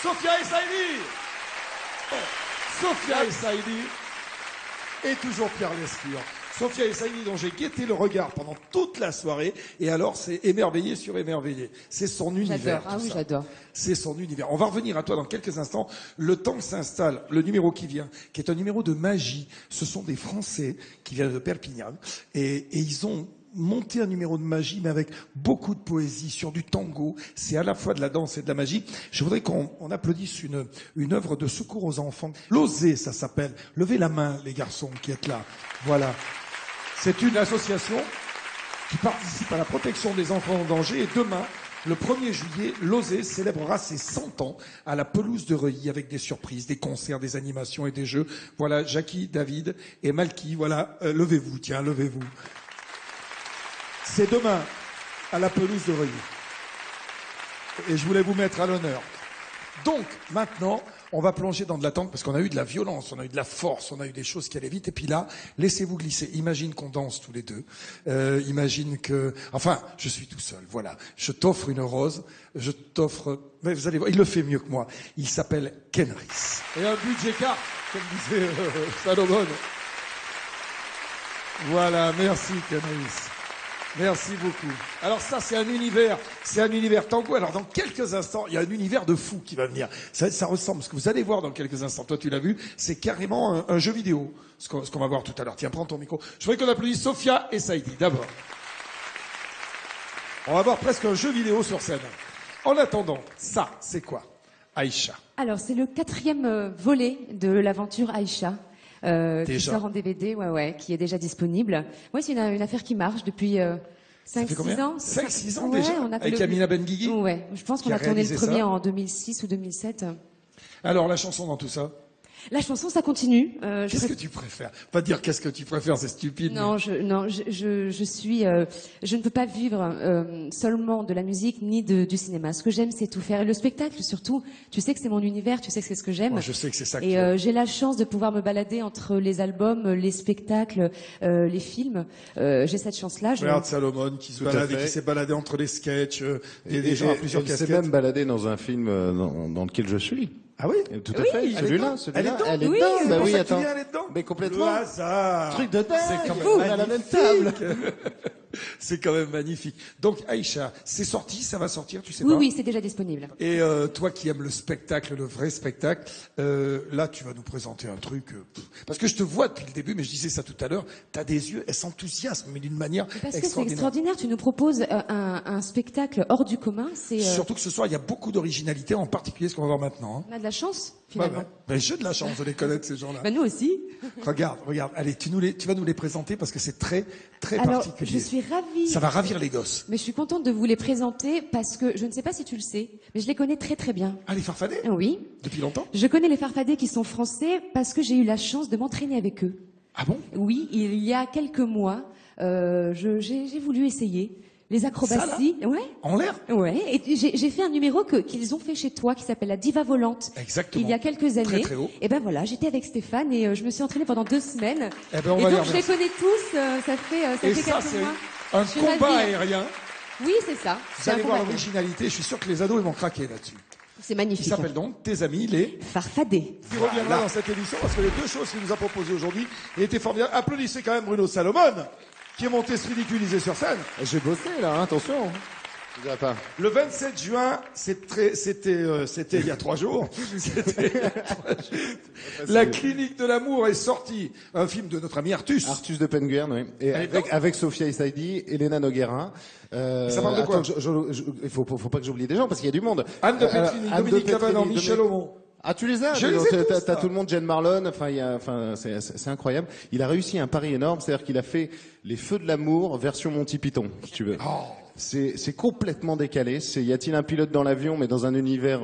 Sophia Essaidi. Sophia Essaidi et toujours Pierre Lescure. Sophia Essaidi, dont j'ai guetté le regard pendant toute la soirée, et alors c'est émerveillé sur émerveillé. C'est son univers. J'adore, ah oui, j'adore. C'est son univers. On va revenir à toi dans quelques instants. Le temps s'installe, le numéro qui vient, qui est un numéro de magie. Ce sont des Français qui viennent de Perpignan, et ils ont monté un numéro de magie, mais avec beaucoup de poésie, sur du tango. C'est à la fois de la danse et de la magie. Je voudrais qu'on applaudisse une œuvre de secours aux enfants. L'Oser, ça s'appelle. Levez la main, les garçons qui êtes là. Voilà. C'est une association qui participe à la protection des enfants en danger. Et demain, le 1er juillet, l'Oser célébrera ses 100 ans à la pelouse de Reuilly avec des surprises, des concerts, des animations et des jeux. Voilà, Jackie, David et Malky. Voilà, levez-vous, tiens, levez-vous. C'est demain à la pelouse de Reuilly. Et je voulais vous mettre à l'honneur. Donc, maintenant, on va plonger dans de l'attente parce qu'on a eu de la violence, on a eu de la force, on a eu des choses qui allaient vite. Et puis là, laissez-vous glisser. Imagine qu'on danse tous les deux. Imagine que... Enfin, je suis tout seul, voilà. Je t'offre une rose, je t'offre... Mais vous allez voir, il le fait mieux que moi. Il s'appelle Kenris. Et un budget carte, comme disait Salomon. Voilà, merci Kenris. Merci beaucoup. Alors ça, c'est un univers tango. Alors dans quelques instants, il y a un univers de fou qui va venir. Ça ressemble, ce que vous allez voir dans quelques instants, toi tu l'as vu, c'est carrément un jeu vidéo, ce qu'on va voir tout à l'heure. Tiens, prends ton micro. Je voudrais qu'on applaudisse Sophia Essaidi, d'abord. On va voir presque un jeu vidéo sur scène. En attendant, ça, c'est quoi? Aïcha. Alors, c'est le 4e volet de l'aventure Aïcha. Qui sort en DVD, qui est déjà disponible. Ouais, c'est une affaire qui marche depuis 5-6 ans. 5-6 ans déjà, avec Amina Benguigui. Ouais, je pense qu'on a tourné le premier en 2006 ou 2007. Alors, la chanson dans tout ça? La chanson, ça continue. Qu'est-ce que tu préfères? Pas dire qu'est-ce que tu préfères, c'est stupide. Non, mais... je ne peux pas vivre seulement de la musique ni du cinéma. Ce que j'aime, c'est tout faire. Et le spectacle, surtout, tu sais que c'est mon univers, tu sais que c'est ce que j'aime. Moi, je sais que c'est ça. Et j'ai la chance de pouvoir me balader entre les albums, les spectacles, les films. J'ai cette chance-là. Regarde Salomon qui se balade et qui s'est baladé entre les sketchs, des gens à plusieurs casquettes. Il s'est même baladé dans un film dans lequel je suis. Ah oui? Tout à fait. Celui-là. Elle est dedans? Oui, Bah oui, attends. attends. Elle est dedans? Mais complètement. Le hasard. Truc de dingue. C'est quand même Fou, à la même table. C'est quand même magnifique. Donc, Aïcha, c'est sorti, ça va sortir, tu sais Oui, pas? oui, c'est déjà disponible. Et toi qui aimes le spectacle, le vrai spectacle, là, tu vas nous présenter un truc... parce que je te vois depuis le début, mais je disais ça tout à l'heure, t'as des yeux, elle s'enthousiasme, mais d'une manière Parce que c'est extraordinaire. extraordinaire. Tu nous proposes un spectacle hors du commun. Surtout que ce soir, il y a beaucoup d'originalité, en particulier ce qu'on va voir maintenant. Hein. On a de la chance, finalement. Mais j'ai de la chance de les connaître, ces gens-là. Bah, nous aussi. Regarde. Allez, tu vas nous les présenter parce que c'est très, très Alors, particulier. je suis ravie. Ça va ravir les gosses. Mais je suis contente de vous les présenter parce que je ne sais pas si tu le sais, mais je les connais très très bien. Ah, les farfadets? Oui. Depuis longtemps? Je connais les farfadets qui sont français parce que j'ai eu la chance de m'entraîner avec eux. Ah bon? Oui, il y a quelques mois, j'ai voulu essayer les acrobaties. Ça, là? Ouais. En l'air? Ouais. Et j'ai fait un numéro qu'ils ont fait chez toi qui s'appelle la Diva Volante. Exactement. Il y a quelques années. Très, très haut. Et ben voilà, j'étais avec Stéphane et je me suis entraînée pendant 2 semaines. Eh ben, on et va donc les je les remercier. connais tous. Ça fait Et ça, quelques c'est mois. un Je suis combat ravie. aérien. Oui, c'est ça. Vous C'est un allez voir combat. l'originalité. Je suis sûr que les ados, ils vont craquer là-dessus. C'est Il magnifique. s'appelle donc Tes amis, les... Farfadets. Qui reviendra dans cette émission parce que les deux choses qu'il nous a proposées aujourd'hui étaient formidables. Applaudissez quand même Bruno Salomon, qui est monté se ridiculiser sur scène. J'ai bossé là, hein, attention. Je dirais pas. Le 27 juin, c'était il y a 3 jours. C'était il y a 3 jours. La clinique de l'amour est sortie. Un film de notre ami Artus. Artus de Penguern, oui. Et Elle est avec Sophia Essaidi, Elena Nogueira. Ça parle de quoi? Il faut pas que j'oublie des gens parce qu'il y a du monde. Anne de Petrini, Anne de Dominique Petrini, Cavana, Michel Aumont. Ah, tu les as? Je les ai tous, T'as là. tout le monde, Jane Marlon. C'est incroyable. Il a réussi un pari énorme, c'est-à-dire qu'il a fait les Feux de l'amour version Monty Python, si tu veux. Oh. C'est complètement décalé. Y a-t-il un pilote dans l'avion, mais dans un univers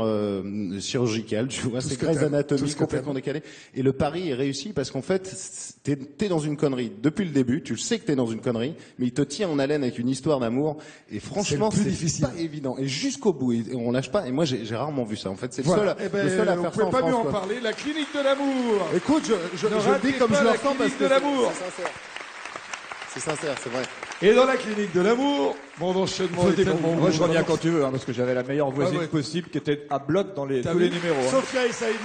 chirurgical, tu vois, c'est Grey's Anatomy, complètement décalé. Et le pari est réussi parce qu'en fait, t'es dans une connerie depuis le début. Tu le sais que t'es dans une connerie, mais il te tient en haleine avec une histoire d'amour. Et franchement, c'est c'est pas évident. Et jusqu'au bout, et on lâche pas. Et moi, j'ai rarement vu ça. En fait, c'est Voilà. le seul à on faire pouvait ça en pas France. mieux en quoi. parler. La clinique de l'amour. Écoute, je Ne le dis ratez comme pas je le la ressens parce clinique que de l'amour. c'est sincère. C'est sincère, c'est vrai. Et dans la clinique de l'amour, mon enchaînement est tellement Moi, je reviens quand tu veux, parce que j'avais la meilleure voisine possible qui était à bloc dans tous les numéros. Sophia et Saïdi.